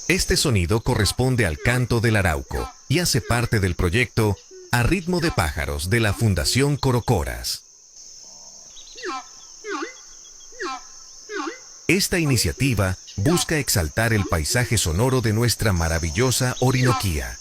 Este sonido corresponde al canto del arauco y hace parte del proyecto A Ritmo de Pájaros de la Fundación Corocoras. Esta iniciativa busca exaltar el paisaje sonoro de nuestra maravillosa Orinoquía